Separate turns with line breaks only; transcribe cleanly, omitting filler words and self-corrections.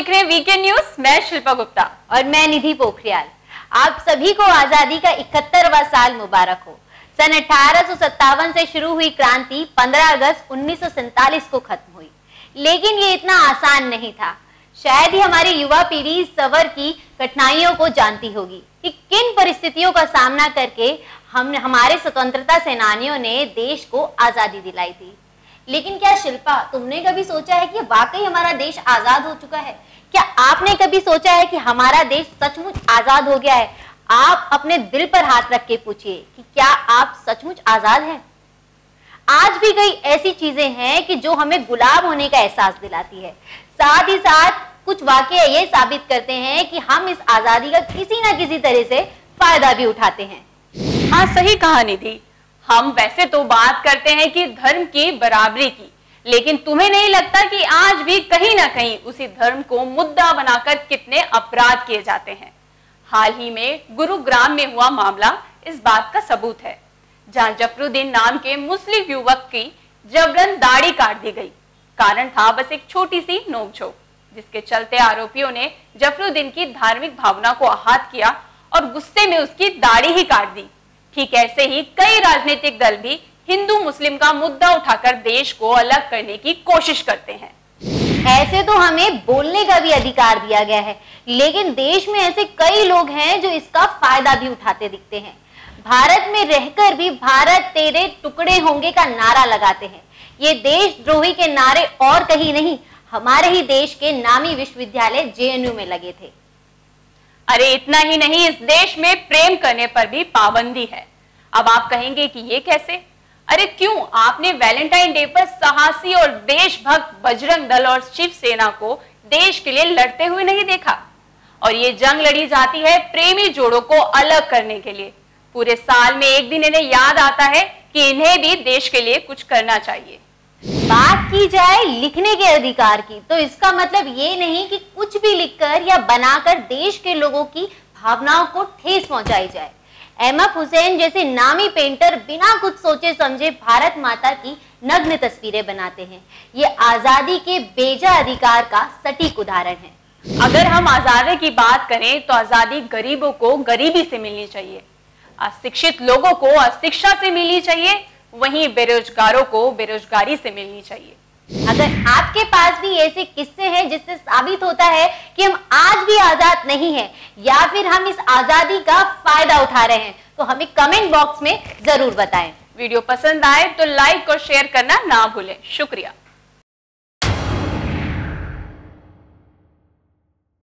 देख रहे हैं वीकेंड न्यूज। मैं शिल्पा गुप्ता
और मैं निधि पोखरियाल। आप सभी को आजादी का 71वां साल मुबारक हो। सन 1857 से शुरू हुई क्रांति 15 अगस्त 1947 को खत्म हुई, लेकिन ये इतना आसान नहीं था। शायद ही हमारी युवा पीढ़ी इस सफर की कठिनाइयों को जानती होगी कि किन परिस्थितियों का सामना करके हमारे स्वतंत्रता सेनानियों ने देश को आजादी दिलाई थी। लेकिन क्या शिल्पा, तुमने कभी सोचा है कि वाकई हमारा देश आजाद हो चुका है? क्या आपने कभी सोचा है कि हमारा देश सचमुच आजाद हो गया है? आप अपने दिल पर हाथ रख के पूछिए कि क्या आप सचमुच आजाद हैं? आज भी कई ऐसी चीजें हैं कि जो हमें गुलाम होने का एहसास दिलाती है। साथ ही साथ कुछ वाकये ये साबित करते हैं कि हम इस आजादी का किसी न किसी तरह से फायदा भी उठाते हैं।
हाँ, सही कहा निधि। हम वैसे तो बात करते हैं कि धर्म की बराबरी की, लेकिन तुम्हें नहीं लगता कि आज भी कहीं ना कहीं उसी धर्म को मुद्दा बनाकर कितने अपराध किए जाते हैं? हाल ही में गुरुग्राम में हुआ मामला इस बात का सबूत है, जहां जफरुद्दीन नाम के मुस्लिम युवक की जबरन दाढ़ी काट दी गई। कारण था बस एक छोटी सी नोकझोंक, जिसके चलते आरोपियों ने जफरुद्दीन की धार्मिक भावना को आहत किया और गुस्से में उसकी दाढ़ी ही काट दी। ठीक ऐसे ही कई राजनीतिक दल भी हिंदू मुस्लिम का मुद्दा उठाकर देश को अलग करने की कोशिश करते हैं।
ऐसे तो हमें बोलने का भी अधिकार दिया गया है, लेकिन देश में ऐसे कई लोग हैं जो इसका फायदा भी उठाते दिखते हैं। भारत में रहकर भी भारत तेरे टुकड़े होंगे का नारा लगाते हैं। ये देशद्रोही के नारे और कहीं नहीं, हमारे ही देश के नामी विश्वविद्यालय JNU में लगे थे।
अरे इतना ही नहीं, इस देश में प्रेम करने पर भी पाबंदी है। अब आप कहेंगे कि ये कैसे? अरे क्यों, आपने वैलेंटाइन डे पर साहसी और देशभक्त बजरंग दल और शिवसेना को देश के लिए लड़ते हुए नहीं देखा? और ये जंग लड़ी जाती है प्रेमी जोड़ों को अलग करने के लिए। पूरे साल में एक दिन इन्हें याद आता है कि इन्हें भी देश के लिए कुछ करना चाहिए।
बात की जाए लिखने के अधिकार की, तो इसका मतलब ये नहीं कि कुछ भी लिखकर या बनाकर देश के लोगों की भावनाओं को ठेस पहुंचाई जाए। एमएफ हुसैन जैसे नामी पेंटर बिना कुछ सोचे समझे भारत माता की नग्न तस्वीरें बनाते हैं। ये आजादी के बेजा अधिकार का सटीक उदाहरण है।
अगर हम आजादी की बात करें तो आजादी गरीबों को गरीबी से मिलनी चाहिए, अशिक्षित लोगों को अशिक्षा से मिलनी चाहिए, वहीं बेरोजगारों को बेरोजगारी से मिलनी चाहिए।
अगर आपके पास भी ऐसे किस्से हैं जिससे साबित होता है कि हम आज भी आजाद नहीं हैं या फिर हम इस आजादी का फायदा उठा रहे हैं, तो हमें कमेंट बॉक्स में जरूर बताएं।
वीडियो पसंद आए तो लाइक और शेयर करना ना भूलें। शुक्रिया।